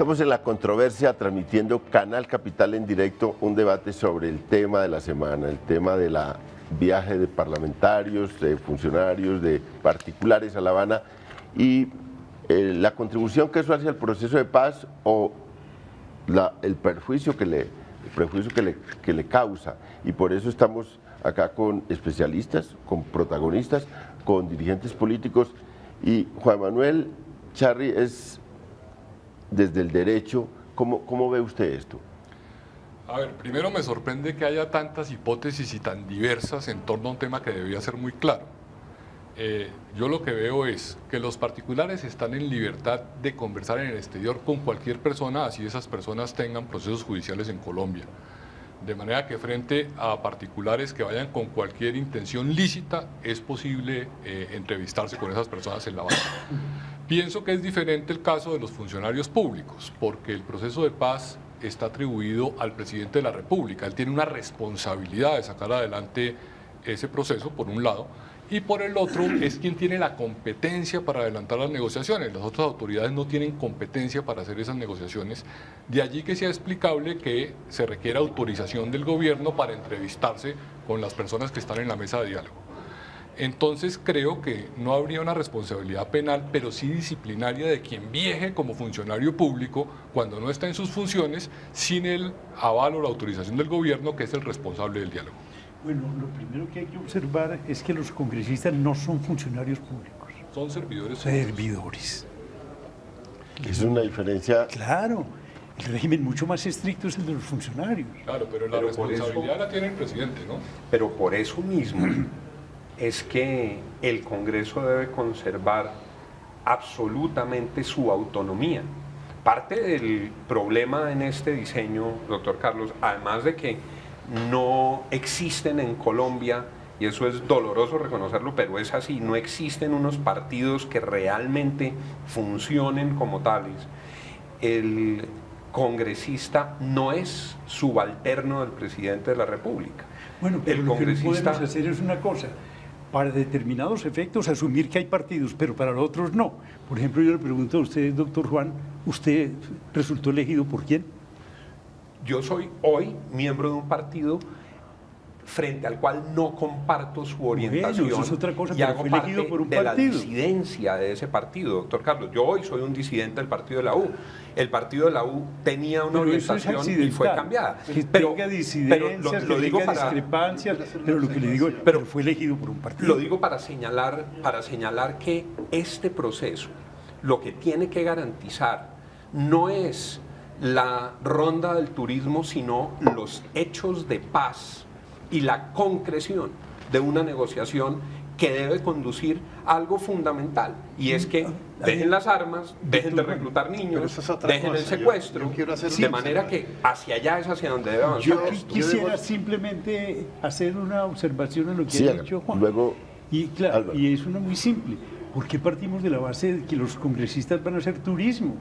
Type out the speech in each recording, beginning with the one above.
Estamos en la controversia transmitiendo Canal Capital en directo un debate sobre el tema de la semana, el tema de la viaje de parlamentarios, de funcionarios, de particulares a La Habana y la contribución que eso hace al proceso de paz o el prejuicio que le causa. Y por eso estamos acá con especialistas, con protagonistas, con dirigentes políticos. Y Juan Manuel Charri es desde el derecho. ¿Cómo ve usted esto? A ver, primero me sorprende que haya tantas hipótesis y tan diversas en torno a un tema que debía ser muy claro. Yo lo que veo es que los particulares están en libertad de conversar en el exterior con cualquier persona, así esas personas tengan procesos judiciales en Colombia. De manera que frente a particulares que vayan con cualquier intención lícita, es posible entrevistarse con esas personas en La Habana. Pienso que es diferente el caso de los funcionarios públicos, porque el proceso de paz está atribuido al presidente de la República. Él tiene una responsabilidad de sacar adelante ese proceso, por un lado, y por el otro es quien tiene la competencia para adelantar las negociaciones. Las otras autoridades no tienen competencia para hacer esas negociaciones. De allí que sea explicable que se requiera autorización del gobierno para entrevistarse con las personas que están en la mesa de diálogo. Entonces creo que no habría una responsabilidad penal, pero sí disciplinaria de quien viaje como funcionario público cuando no está en sus funciones, sin el aval o la autorización del gobierno, que es el responsable del diálogo. Bueno, lo primero que hay que observar es que los congresistas no son funcionarios públicos. Son servidores. Servidores. Es una diferencia. Claro, el régimen mucho más estricto es el de los funcionarios. Claro, pero la responsabilidad la tiene el presidente, ¿no? Pero por eso mismo es que el Congreso debe conservar absolutamente su autonomía. Parte del problema en este diseño, doctor Carlos, además de que no existen en Colombia, y eso es doloroso reconocerlo, pero es así, no existen unos partidos que realmente funcionen como tales. El congresista no es subalterno del presidente de la República. Bueno, pero lo que no podemos hacer es una cosa, para determinados efectos asumir que hay partidos, pero para los otros no. Por ejemplo, yo le pregunto a usted, doctor Juan, ¿usted resultó elegido por quién? Yo soy hoy miembro de un partido frente al cual no comparto su orientación. Bueno, eso es otra cosa, y pero hago fue elegido por un parte de partido. la disidencia de ese partido, doctor Carlos. Yo hoy soy un disidente del partido de la U. El partido de la U tenía una orientación y fue cambiada. Que tenga disidencias, lo que digo tenga para discrepancias, pero lo que le digo, pero fue elegido por un partido. Lo digo para señalar que este proceso lo que tiene que garantizar no es la ronda del turismo, sino los hechos de paz y la concreción de una negociación que debe conducir a algo fundamental, y es que dejen las armas, dejen de reclutar niños, dejen el secuestro, de manera que hacia allá es hacia donde debe avanzar. Yo quisiera simplemente hacer una observación en lo que ha dicho Juan. Luego, y claro, y es una muy simple. ¿Por qué partimos de la base de que los congresistas van a hacer turismo?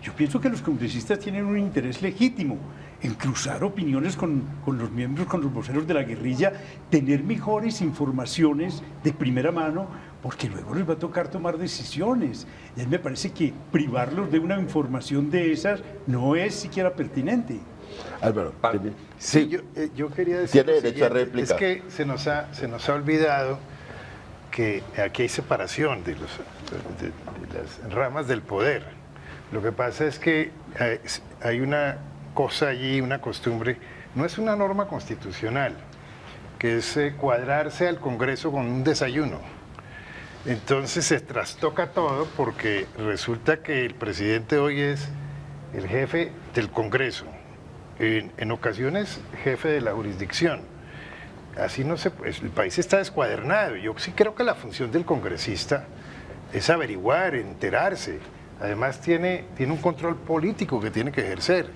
Yo pienso que los congresistas tienen un interés legítimo en cruzar opiniones con los miembros, con los voceros de la guerrilla, tener mejores informaciones de primera mano, porque luego les va a tocar tomar decisiones. Y a mí me parece que privarlos de una información de esas no es siquiera pertinente. Álvaro, sí, yo quería decir tiene derecho a réplica. Es que se nos ha olvidado que aquí hay separación de las ramas del poder. Lo que pasa es que hay una cosa allí, una costumbre, no es una norma constitucional, que es cuadrarse al Congreso con un desayuno. Entonces se trastoca todo porque resulta que el presidente hoy es el jefe del Congreso, en ocasiones jefe de la jurisdicción. Así no se, el país está descuadernado. Yo sí creo que la función del congresista es averiguar, enterarse. Además tiene un control político que tiene que ejercer.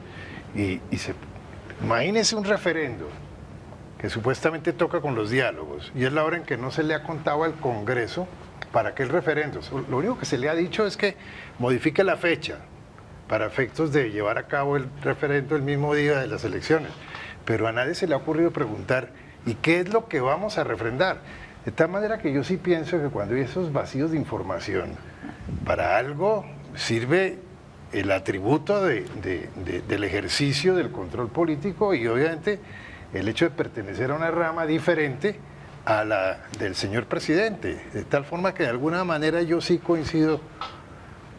Imagínese un referendo que supuestamente toca con los diálogos y es la hora en que no se le ha contado al Congreso para qué el referendo. Lo único que se le ha dicho es que modifique la fecha para efectos de llevar a cabo el referendo el mismo día de las elecciones. Pero a nadie se le ha ocurrido preguntar ¿y qué es lo que vamos a refrendar? De tal manera que yo sí pienso que cuando hay esos vacíos de información, para algo sirve el atributo del ejercicio del control político y obviamente el hecho de pertenecer a una rama diferente a la del señor presidente, de tal forma que de alguna manera yo sí coincido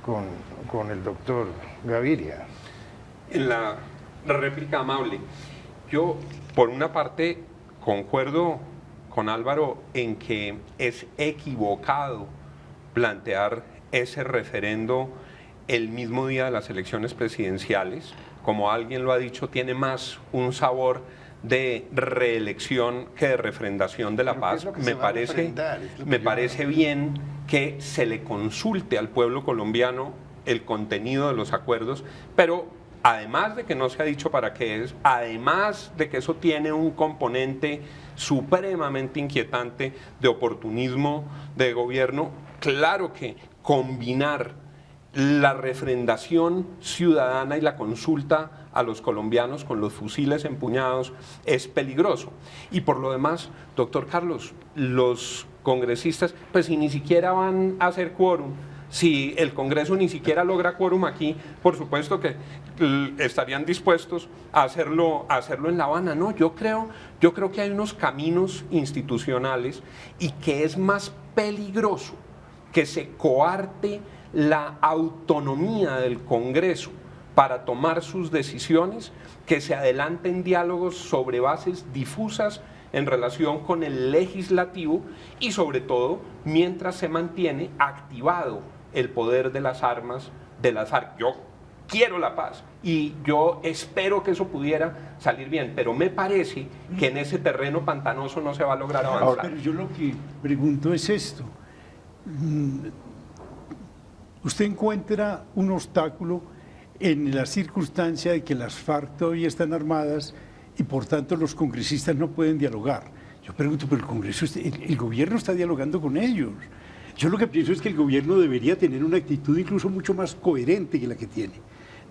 con el doctor Gaviria. En la réplica amable, yo por una parte concuerdo con Álvaro en que es equivocado plantear ese referendo el mismo día de las elecciones presidenciales. Como alguien lo ha dicho, tiene más un sabor de reelección que de refrendación de la paz. Me parece bien que se le consulte al pueblo colombiano el contenido de los acuerdos, pero además de que no se ha dicho para qué es, además de que eso tiene un componente supremamente inquietante de oportunismo de gobierno, claro que combinar la refrendación ciudadana y la consulta a los colombianos con los fusiles empuñados es peligroso. Y por lo demás, doctor Carlos, los congresistas, pues si ni siquiera van a hacer quórum, si el Congreso ni siquiera logra quórum aquí, por supuesto que estarían dispuestos a hacerlo en La Habana. No, yo creo que hay unos caminos institucionales y que es más peligroso que se coarte la autonomía del Congreso para tomar sus decisiones, que se adelanten diálogos sobre bases difusas en relación con el legislativo y sobre todo mientras se mantiene activado el poder de las armas de las FARC. Yo quiero la paz y yo espero que eso pudiera salir bien, pero me parece que en ese terreno pantanoso no se va a lograr avanzar. Ahora, pero yo lo que pregunto es esto. ¿Usted encuentra un obstáculo en la circunstancia de que las FARC todavía están armadas y por tanto los congresistas no pueden dialogar? Yo pregunto, pero el Congreso, el gobierno está dialogando con ellos. Yo lo que pienso es que el gobierno debería tener una actitud incluso mucho más coherente que la que tiene.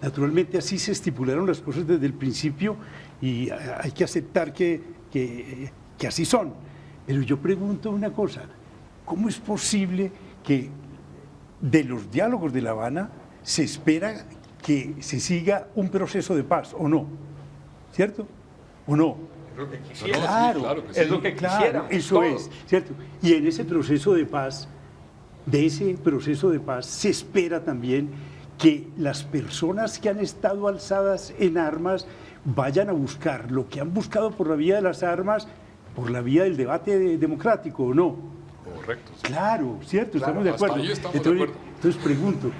Naturalmente así se estipularon las cosas desde el principio y hay que aceptar que así son. Pero yo pregunto una cosa, ¿cómo es posible que de los diálogos de La Habana se espera que se siga un proceso de paz o no? ¿Cierto? ¿O no? Es lo que quisiera. Claro, claro que sí. Es lo que quisiera. Eso todo. es, ¿cierto? Y en ese proceso de paz, se espera también que las personas que han estado alzadas en armas vayan a buscar lo que han buscado por la vía de las armas, por la vía del debate democrático, ¿o no? Correcto. Sí. Claro, ¿cierto? Claro, Estamos de hasta acuerdo. ahí estamos de acuerdo. Entonces pregunto,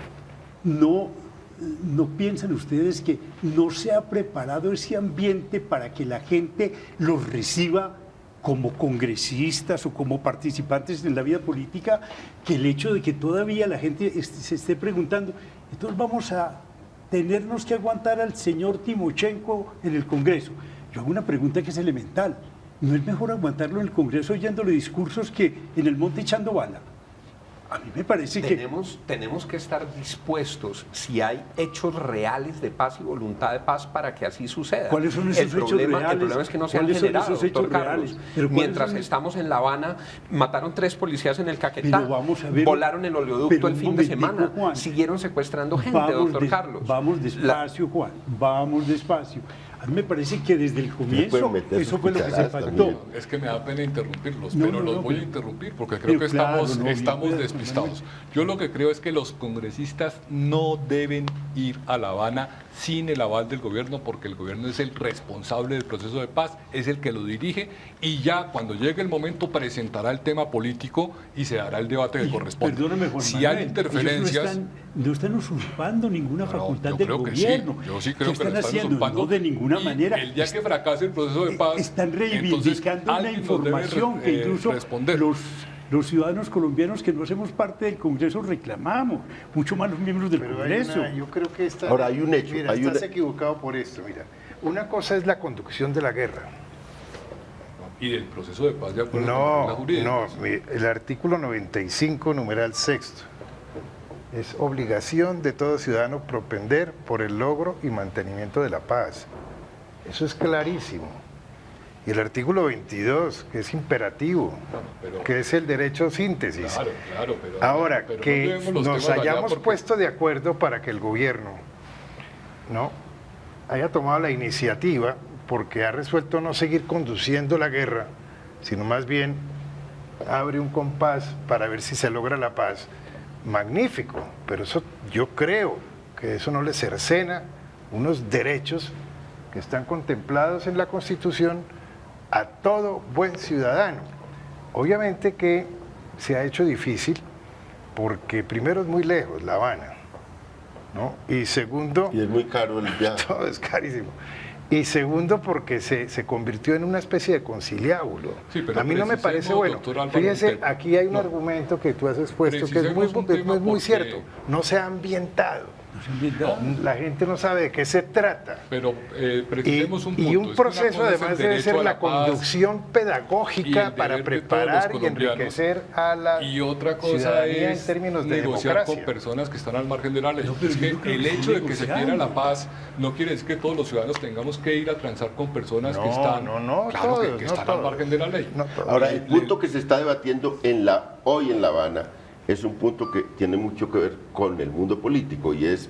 ¿no piensan ustedes que no se ha preparado ese ambiente para que la gente los reciba como congresistas o como participantes en la vida política, que el hecho de que todavía la gente se esté preguntando, entonces vamos a tenernos que aguantar al señor Timochenko en el Congreso? Yo hago una pregunta que es elemental. ¿No es mejor aguantarlo en el Congreso oyéndole discursos que en el monte echando bala? A mí me parece tenemos que estar dispuestos, si hay hechos reales de paz y voluntad de paz, para que así suceda. ¿Cuáles son esos hechos reales? El problema es que no se han generado, doctor Carlos. Mientras estamos en La Habana, mataron 3 policías en el Caquetá, volaron el oleoducto el fin de semana, Juan, siguieron secuestrando gente, doctor Carlos. Vamos despacio, Juan, vamos despacio. A mí me parece que desde el comienzo eso fue lo que se faltó. Es que me da pena interrumpirlos, pero los voy a interrumpir porque creo que estamos despistados. Yo lo que creo es que los congresistas no deben ir a La Habana sin el aval del gobierno, porque el gobierno es el responsable del proceso de paz, es el que lo dirige, y ya cuando llegue el momento presentará el tema político y se hará el debate que corresponde. Perdóname, Juan si Manuel, hay interferencias... No están usurpando ninguna facultad del gobierno. Sí. Yo sí creo que lo están haciendo? usurpando. No, de ninguna manera. El día que fracase el proceso de paz... Están reivindicando una información que incluso los ciudadanos colombianos que no hacemos parte del Congreso reclamamos, mucho más los miembros del Congreso. Yo creo que ahora hay un hecho. Mira, estás equivocado por esto. Mira, una cosa es la conducción de la guerra. Y del proceso de paz de acuerdo con la jurídica. No, el artículo 95, numeral 6, es obligación de todo ciudadano propender por el logro y mantenimiento de la paz. Eso es clarísimo. Y el artículo 22, que es imperativo, que es el derecho a síntesis. Claro, pero... Ahora, pero que no nos hayamos puesto de acuerdo para que el gobierno ¿no?, haya tomado la iniciativa porque ha resuelto no seguir conduciendo la guerra, sino más bien abre un compás para ver si se logra la paz, magnífico, pero eso, yo creo que eso no le cercena unos derechos que están contemplados en la Constitución a todo buen ciudadano. Obviamente que se ha hecho difícil porque primero es muy lejos La Habana, ¿no? Y segundo... Y es muy caro el viaje. Todo es carísimo. Y segundo porque se convirtió en una especie de conciliábulo. Sí, pero a mí no me parece bueno. Fíjese, aquí hay un argumento que tú has expuesto que es muy cierto. No se ha ambientado. La gente no sabe de qué se trata. Pero precisemos un punto. Y un proceso además debe ser la conducción pedagógica para preparar y enriquecer a la ciudadanía en términos de negociar democracia. con personas que están al margen de la ley. Es que el hecho de que se quiera la paz no quiere decir que todos los ciudadanos tengamos que ir a transar con personas que están, que están al margen de la ley. Ahora, el punto que se está debatiendo hoy en La Habana es un punto que tiene mucho que ver con el mundo político y es,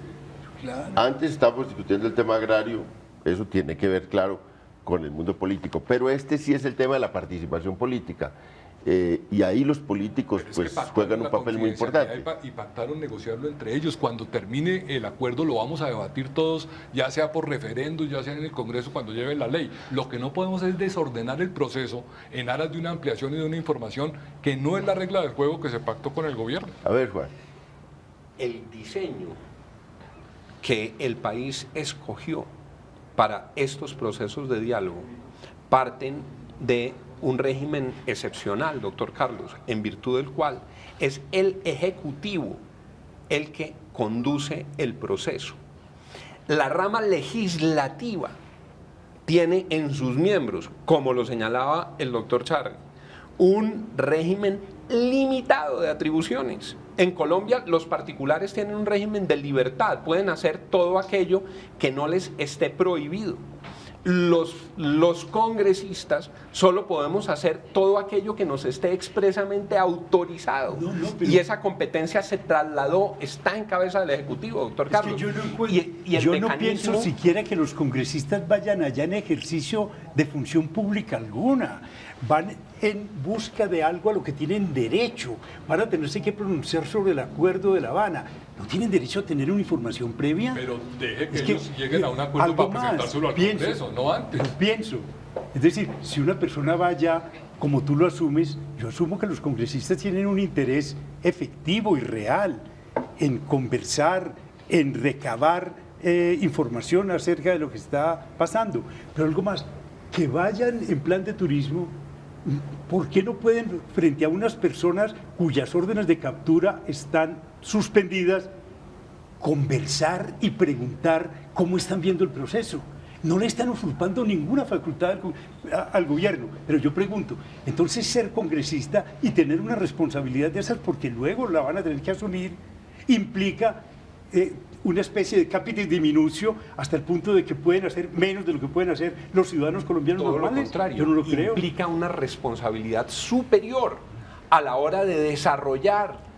antes estábamos discutiendo el tema agrario, eso tiene que ver, claro, con el mundo político, pero este sí es el tema de la participación política. Y ahí los políticos pues juegan un papel muy importante. Y pactaron negociarlo entre ellos. Cuando termine el acuerdo lo vamos a debatir todos, ya sea por referendo, ya sea en el Congreso cuando lleve la ley. Lo que no podemos es desordenar el proceso en aras de una ampliación y de una información que no es la regla del juego que se pactó con el gobierno. A ver, Juan. El diseño que el país escogió para estos procesos de diálogo parten de un régimen excepcional, doctor Carlos, en virtud del cual es el Ejecutivo el que conduce el proceso. La rama legislativa tiene en sus miembros, como lo señalaba el doctor Charri, un régimen limitado de atribuciones. En Colombia los particulares tienen un régimen de libertad, pueden hacer todo aquello que no les esté prohibido. Los congresistas solo podemos hacer todo aquello que nos esté expresamente autorizado. Y esa competencia se trasladó, está en cabeza del Ejecutivo, doctor Carlos. Yo no pienso siquiera que los congresistas vayan allá en ejercicio de función pública alguna. Van en busca de algo a lo que tienen derecho. Van a tenerse que pronunciar sobre el acuerdo de La Habana. ¿No tienen derecho a tener una información previa? Pero deje que ellos lleguen a un acuerdo para presentárselo al Congreso, no antes. Yo pienso. Es decir, si una persona va allá, como tú lo asumes, yo asumo que los congresistas tienen un interés efectivo y real en conversar, en recabar información acerca de lo que está pasando. Pero algo más, que vayan en plan de turismo. ¿Por qué no pueden, frente a unas personas cuyas órdenes de captura están suspendidas, conversar y preguntar cómo están viendo el proceso? No le están usurpando ninguna facultad al gobierno. Pero yo pregunto, entonces ser congresista y tener una responsabilidad de esas, porque luego la van a tener que asumir, implica una especie de capitis diminucio hasta el punto de que pueden hacer menos de lo que pueden hacer los ciudadanos colombianos normales. Todo lo contrario, yo no lo creo. Implica una responsabilidad superior a la hora de desarrollar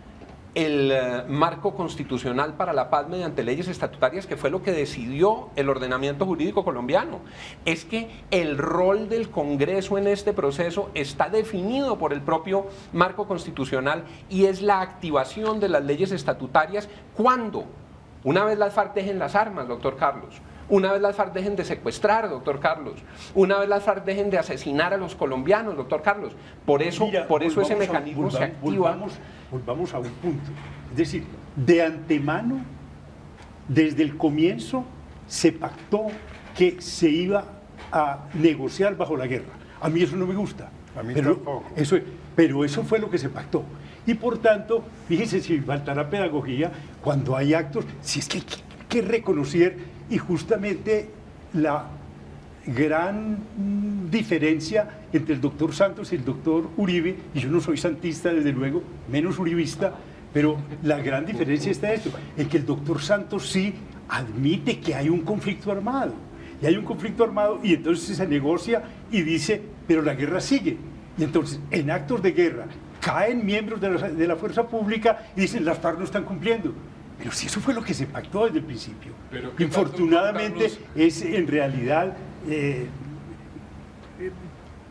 el marco constitucional para la paz mediante leyes estatutarias, que fue lo que decidió el ordenamiento jurídico colombiano. Es que el rol del Congreso en este proceso está definido por el propio marco constitucional y es la activación de las leyes estatutarias cuando, una vez las FARC dejen las armas, doctor Carlos, una vez las FARC dejen de secuestrar, doctor Carlos, una vez las FARC dejen de asesinar a los colombianos, doctor Carlos. Por eso ese mecanismo se activa. Volvamos a un punto. Es decir, de antemano, desde el comienzo, se pactó que se iba a negociar bajo la guerra. A mí eso no me gusta. A mí tampoco. Pero eso fue lo que se pactó. Y por tanto, fíjense, si faltará pedagogía, cuando hay actos, si es que hay que reconocer, y justamente la gran diferencia entre el doctor Santos y el doctor Uribe, y yo no soy santista desde luego, menos uribista, pero la gran diferencia está esto, en que el doctor Santos sí admite que hay un conflicto armado, y hay un conflicto armado, y entonces se negocia y dice, pero la guerra sigue, y entonces en actos de guerra caen miembros de la fuerza pública y dicen, las FARC no están cumpliendo. Pero si eso fue lo que se pactó desde el principio. Pero ¿qué Infortunadamente tanto, Carlos? es en realidad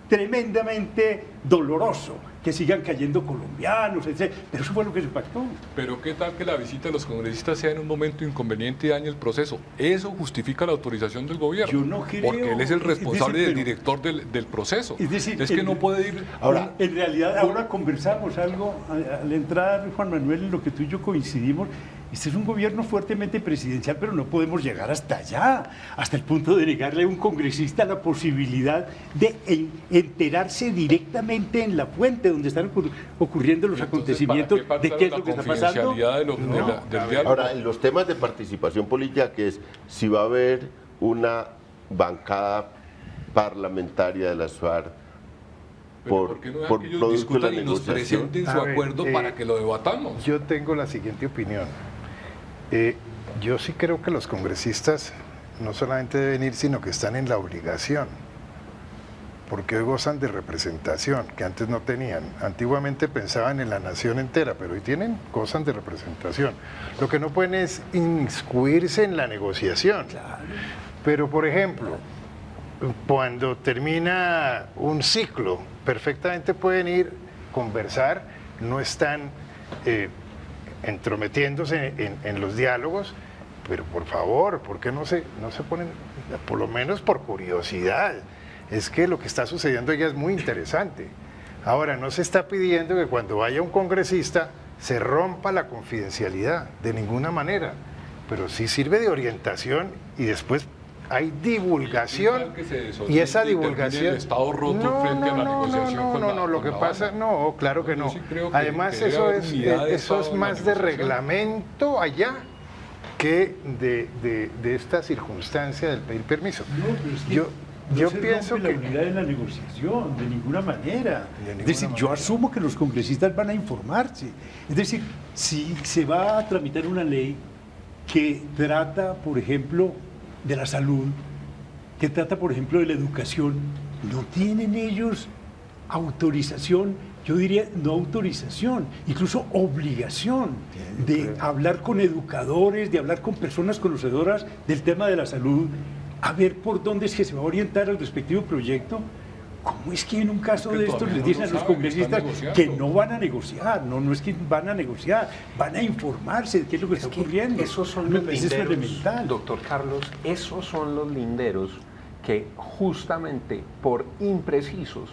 tremendamente doloroso que sigan cayendo colombianos, etc. Pero eso fue lo que se pactó. Pero ¿qué tal que la visita de los congresistas sea en un momento inconveniente y dañe el proceso? Eso justifica la autorización del gobierno. Yo no creo. Porque él es el responsable Es decir, del director del proceso. Es decir, que no puede ir... Ahora, en realidad, ahora conversamos algo al entrar, Juan Manuel, en lo que tú y yo coincidimos. Este es un gobierno fuertemente presidencial, pero no podemos llegar hasta allá, hasta el punto de negarle a un congresista la posibilidad de enterarse directamente en la fuente donde están ocurriendo los acontecimientos de qué es lo que está pasando. Del diálogo. Ahora, en los temas de participación política, que es si va a haber una bancada parlamentaria de las FARC ¿Por qué no dejan por que ellos producto de discutan la y nos negociación? presenten su A ver, acuerdo para que lo debatamos? Yo tengo la siguiente opinión. Yo sí creo que los congresistas no solamente deben ir, sino que están en la obligación, porque hoy gozan de representación, que antes no tenían. Antiguamente pensaban en la nación entera, pero hoy gozan de representación. Lo que no pueden es inmiscuirse en la negociación. Pero, por ejemplo, cuando termina un ciclo, perfectamente pueden ir, conversar, no están entrometiéndose en los diálogos, pero por favor, ¿por qué no se ponen, por lo menos por curiosidad? Es que lo que está sucediendo ya es muy interesante. Ahora, no se está pidiendo que cuando vaya un congresista se rompa la confidencialidad, de ninguna manera, pero sí sirve de orientación y después hay divulgación y esa divulgación el Estado roto frente a la negociación lo que pasa, no, claro que no. Sí creo que además debe eso haber es unidad de eso es Estado en más la de negociación. reglamento allá que de esta circunstancia del pedir permiso. No, pero es que yo no se pienso rompe que la unidad de la negociación, de ninguna manera. De ninguna Es decir, yo manera. asumo que los congresistas van a informarse. Es decir, si se va a tramitar una ley que trata, por ejemplo, de la salud, que trata, por ejemplo, de la educación, no tienen ellos autorización, yo diría no autorización, incluso obligación de hablar con educadores, de hablar con personas conocedoras del tema de la salud, a ver por dónde es que se va a orientar el respectivo proyecto. ¿Cómo es que en un caso Es que de estos todavía les no dicen lo a los saben, congresistas están negociando. que no van a negociar? No es que van a negociar, van a informarse de qué es lo que está ocurriendo. Esos son Me los parece linderos, elemental. doctor Carlos, esos son los linderos que justamente por imprecisos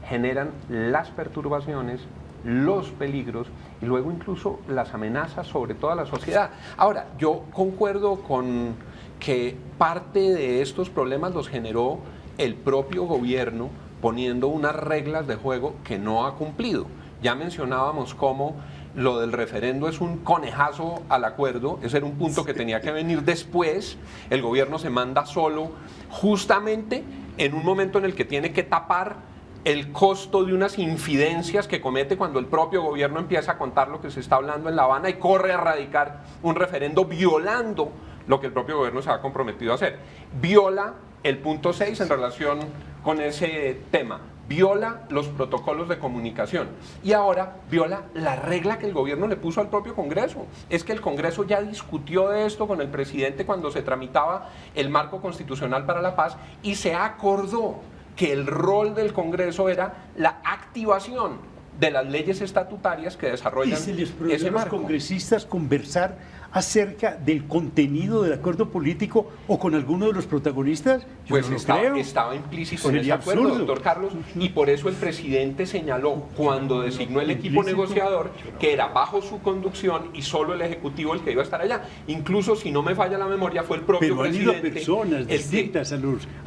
generan las perturbaciones, los peligros y luego incluso las amenazas sobre toda la sociedad. Ahora, yo concuerdo con que parte de estos problemas los generó el propio gobierno poniendo unas reglas de juego que no ha cumplido. Ya mencionábamos cómo lo del referendo es un conejazo al acuerdo, ese era un punto que tenía que venir después, el gobierno se manda solo, justamente en un momento en el que tiene que tapar el costo de unas infidencias que comete cuando el propio gobierno empieza a contar lo que se está hablando en La Habana y corre a radicar un referendo violando lo que el propio gobierno se ha comprometido a hacer. Viola el punto 6 en relación con ese tema, viola los protocolos de comunicación y ahora viola la regla que el gobierno le puso al propio Congreso. Es que el Congreso ya discutió de esto con el presidente cuando se tramitaba el marco constitucional para la paz y se acordó que el rol del Congreso era la activación de las leyes estatutarias que desarrollan ¿Y se les prohibió ese a los marco. congresistas conversar acerca del contenido del acuerdo político o con alguno de los protagonistas? Yo Pues no lo estaba, creo. estaba implícito en ese Sería acuerdo, absurdo. doctor Carlos, y por eso el presidente señaló cuando designó el equipo Implícito. negociador que era bajo su conducción y solo el Ejecutivo el que iba a estar allá. Incluso, si no me falla la memoria, fue el propio Pero han ido presidente personas el que- distintas a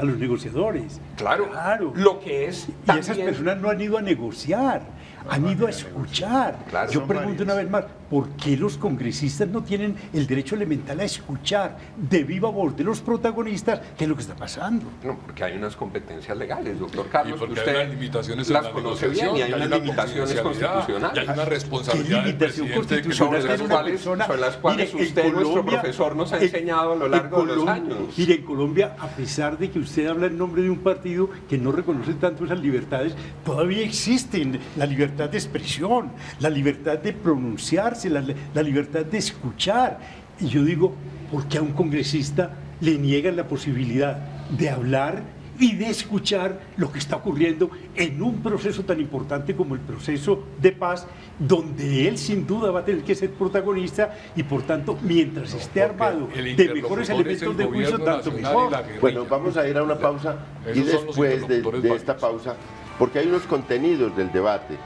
los negociadores. Claro, Claro. lo que es Y también... esas personas no han ido a negociar, han ido a escuchar. Claro, Yo son pregunto varias. una vez más, ¿por qué los congresistas no tienen el derecho elemental a escuchar de viva voz de los protagonistas qué es lo que está pasando? No, porque hay unas competencias legales, doctor Carlos, Y porque que usted hay unas limitaciones en las la conoce bien negociación, y hay y unas una limitaciones confidencialidad, constitucionales. y hay una responsabilidad del limitación presidente que constitucional sobre sobre tiene las una cuales, persona? sobre las cuales Mire, en usted, nuestro Colombia- profesor, nos ha en- enseñado a lo en largo de los Colombia- años. Mire, en Colombia, a pesar de que usted habla en nombre de un partido que no reconoce tanto esas libertades, todavía existen la libertad libertad de expresión, la libertad de pronunciarse, la libertad de escuchar. Y yo digo, ¿por qué a un congresista le niegan la posibilidad de hablar y de escuchar lo que está ocurriendo en un proceso tan importante como el proceso de paz, donde él sin duda va a tener que ser protagonista y por tanto, mientras esté armado de mejores elementos de juicio, tanto mejor? Bueno, vamos a ir a una pausa y después de esta pausa, porque hay unos contenidos del debate,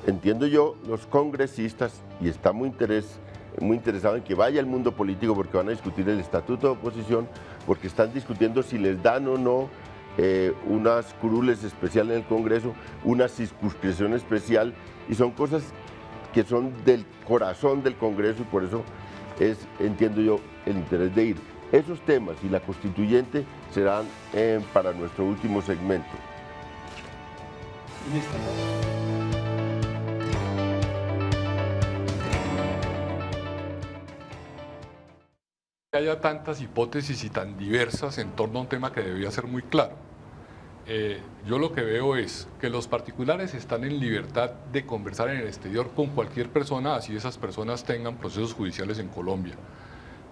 entiendo yo, los congresistas, y está muy interesado en que vaya el mundo político porque van a discutir el estatuto de oposición, porque están discutiendo si les dan o no unas curules especiales en el Congreso, una circunscripción especial, y son cosas que son del corazón del Congreso y por eso es, entiendo yo, el interés de ir. Esos temas y la constituyente serán para nuestro último segmento. Que haya tantas hipótesis y tan diversas en torno a un tema que debía ser muy claro. Yo lo que veo es que los particulares están en libertad de conversar en el exterior con cualquier persona, así esas personas tengan procesos judiciales en Colombia.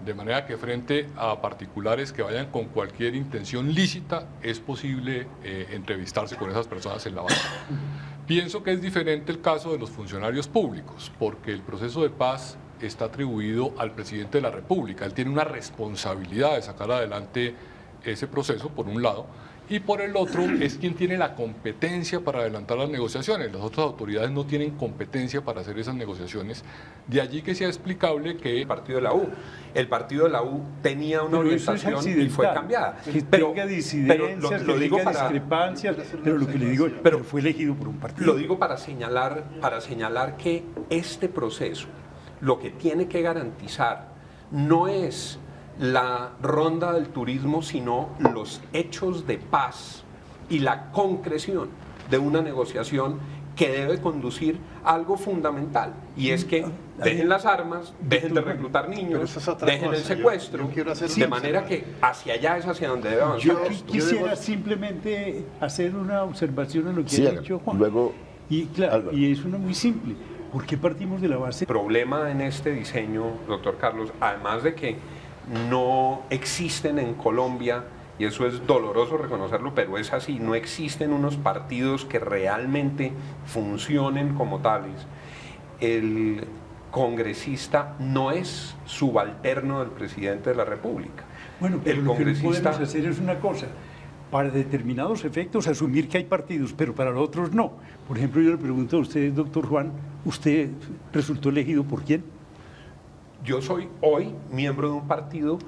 De manera que frente a particulares que vayan con cualquier intención lícita, es posible entrevistarse con esas personas en la base. Pienso que es diferente el caso de los funcionarios públicos, porque el proceso de paz está atribuido al presidente de la República. Él tiene una responsabilidad de sacar adelante ese proceso, por un lado, y por el otro es quien tiene la competencia para adelantar las negociaciones. Las otras autoridades no tienen competencia para hacer esas negociaciones. De allí que sea explicable que el partido de la U tenía una orientación y fue cambiada. Que tenga disidencias, que tenga discrepancias, pero lo que le digo, pero fue elegido por un partido. Lo digo para señalar que este proceso lo que tiene que garantizar no es la ronda del turismo, sino los hechos de paz y la concreción de una negociación que debe conducir a algo fundamental, y es que dejen las armas, dejen de reclutar niños, dejen el secuestro, de manera que hacia allá es hacia donde debe avanzar. Yo quisiera simplemente hacer una observación en lo que ha dicho Juan. Luego, y claro, y es una muy simple. ¿Por qué partimos de la base? El problema en este diseño, doctor Carlos, además de que no existen en Colombia, y eso es doloroso reconocerlo, pero es así, no existen unos partidos que realmente funcionen como tales. El congresista no es subalterno del presidente de la República. Bueno, pero lo que no podemos hacer es una cosa, para determinados efectos asumir que hay partidos, pero para los otros no. Por ejemplo, yo le pregunto a usted, doctor Juan, ¿usted resultó elegido por quién? Yo soy hoy miembro de un partido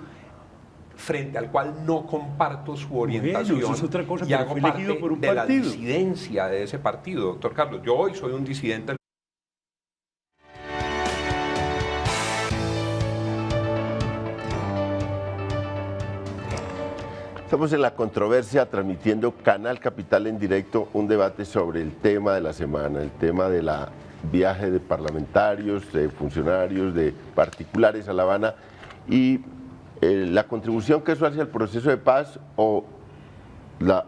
frente al cual no comparto su orientación. Bueno, eso es otra cosa, y pero hago fue parte elegido por un de partido. La disidencia de ese partido, doctor Carlos. Yo hoy soy un disidente. estamos en la controversia transmitiendo Canal Capital en directo un debate sobre el tema de la semana, el tema de la viaje de parlamentarios, de funcionarios, de particulares a La Habana y la contribución que eso hace al proceso de paz o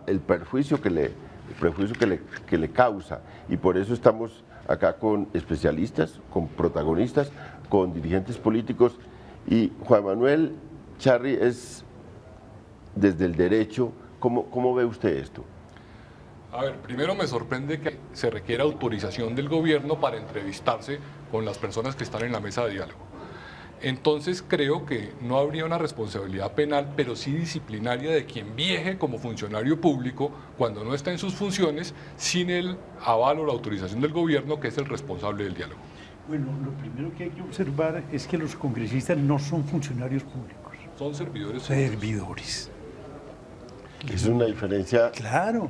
el perjuicio que le causa. Y por eso estamos acá con especialistas, con protagonistas, con dirigentes políticos. Y Juan Manuel Charri es desde el derecho. ¿Cómo ve usted esto? A ver, primero me sorprende que se requiera autorización del gobierno para entrevistarse con las personas que están en la mesa de diálogo. Entonces creo que no habría una responsabilidad penal, pero sí disciplinaria de quien viaje como funcionario público cuando no está en sus funciones sin el aval o la autorización del gobierno, que es el responsable del diálogo. Bueno, lo primero que hay que observar es que los congresistas no son funcionarios públicos. Son servidores. Servidores. Es una diferencia. Claro,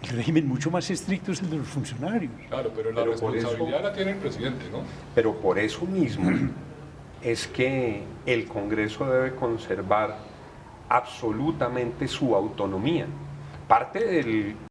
el régimen mucho más estricto es el de los funcionarios. Claro, pero la responsabilidad la tiene el presidente, ¿no? Pero por eso mismo es que el Congreso debe conservar absolutamente su autonomía. Parte del